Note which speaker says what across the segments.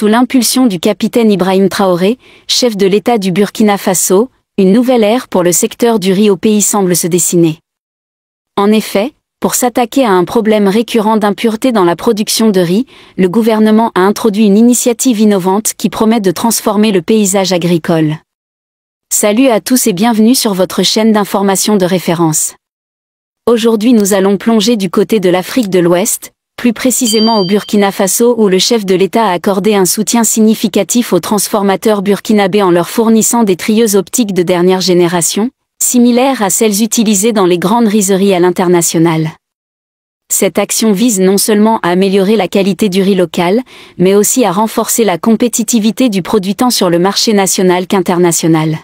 Speaker 1: Sous l'impulsion du capitaine Ibrahim Traoré, chef de l'État du Burkina Faso, une nouvelle ère pour le secteur du riz au pays semble se dessiner. En effet, pour s'attaquer à un problème récurrent d'impureté dans la production de riz, le gouvernement a introduit une initiative innovante qui promet de transformer le paysage agricole. Salut à tous et bienvenue sur votre chaîne d'information de référence. Aujourd'hui nous allons plonger du côté de l'Afrique de l'Ouest, plus précisément au Burkina Faso où le chef de l'État a accordé un soutien significatif aux transformateurs burkinabés en leur fournissant des trieuses optiques de dernière génération, similaires à celles utilisées dans les grandes rizeries à l'international. Cette action vise non seulement à améliorer la qualité du riz local, mais aussi à renforcer la compétitivité du produit tant sur le marché national qu'international.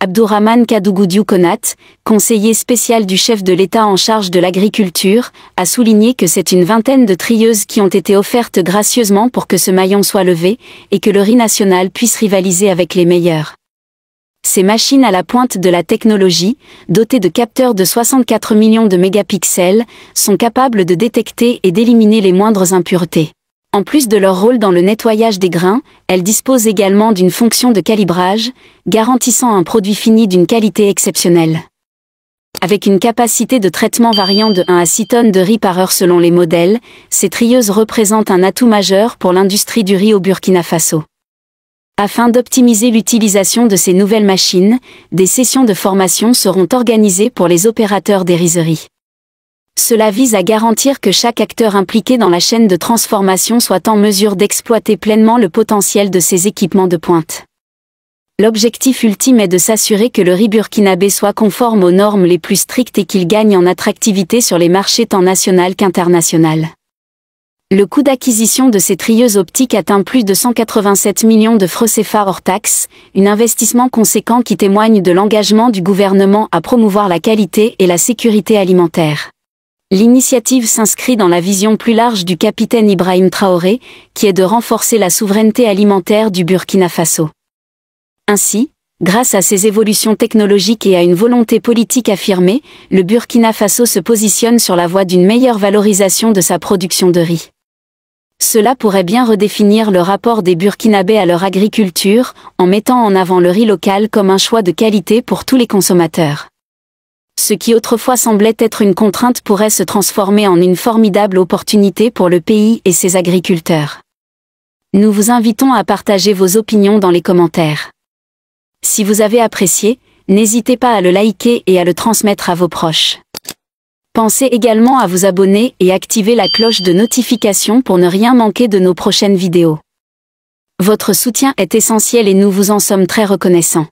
Speaker 1: Abdourahmane Kadougou Konat, conseiller spécial du chef de l'État en charge de l'agriculture, a souligné que c'est une vingtaine de trieuses qui ont été offertes gracieusement pour que ce maillon soit levé, et que le riz national puisse rivaliser avec les meilleurs. Ces machines à la pointe de la technologie, dotées de capteurs de 64 millions de mégapixels, sont capables de détecter et d'éliminer les moindres impuretés. En plus de leur rôle dans le nettoyage des grains, elles disposent également d'une fonction de calibrage, garantissant un produit fini d'une qualité exceptionnelle. Avec une capacité de traitement variant de 1 à 6 tonnes de riz par heure selon les modèles, ces trieuses représentent un atout majeur pour l'industrie du riz au Burkina Faso. Afin d'optimiser l'utilisation de ces nouvelles machines, des sessions de formation seront organisées pour les opérateurs des rizeries. Cela vise à garantir que chaque acteur impliqué dans la chaîne de transformation soit en mesure d'exploiter pleinement le potentiel de ces équipements de pointe. L'objectif ultime est de s'assurer que le riz burkinabé soit conforme aux normes les plus strictes et qu'il gagne en attractivité sur les marchés tant national qu'international. Le coût d'acquisition de ces trieuses optiques atteint plus de 187 millions de francs CFA hors taxe, un investissement conséquent qui témoigne de l'engagement du gouvernement à promouvoir la qualité et la sécurité alimentaire. L'initiative s'inscrit dans la vision plus large du capitaine Ibrahim Traoré, qui est de renforcer la souveraineté alimentaire du Burkina Faso. Ainsi, grâce à ces évolutions technologiques et à une volonté politique affirmée, le Burkina Faso se positionne sur la voie d'une meilleure valorisation de sa production de riz. Cela pourrait bien redéfinir le rapport des Burkinabés à leur agriculture, en mettant en avant le riz local comme un choix de qualité pour tous les consommateurs. Ce qui autrefois semblait être une contrainte pourrait se transformer en une formidable opportunité pour le pays et ses agriculteurs. Nous vous invitons à partager vos opinions dans les commentaires. Si vous avez apprécié, n'hésitez pas à le liker et à le transmettre à vos proches. Pensez également à vous abonner et activer la cloche de notification pour ne rien manquer de nos prochaines vidéos. Votre soutien est essentiel et nous vous en sommes très reconnaissants.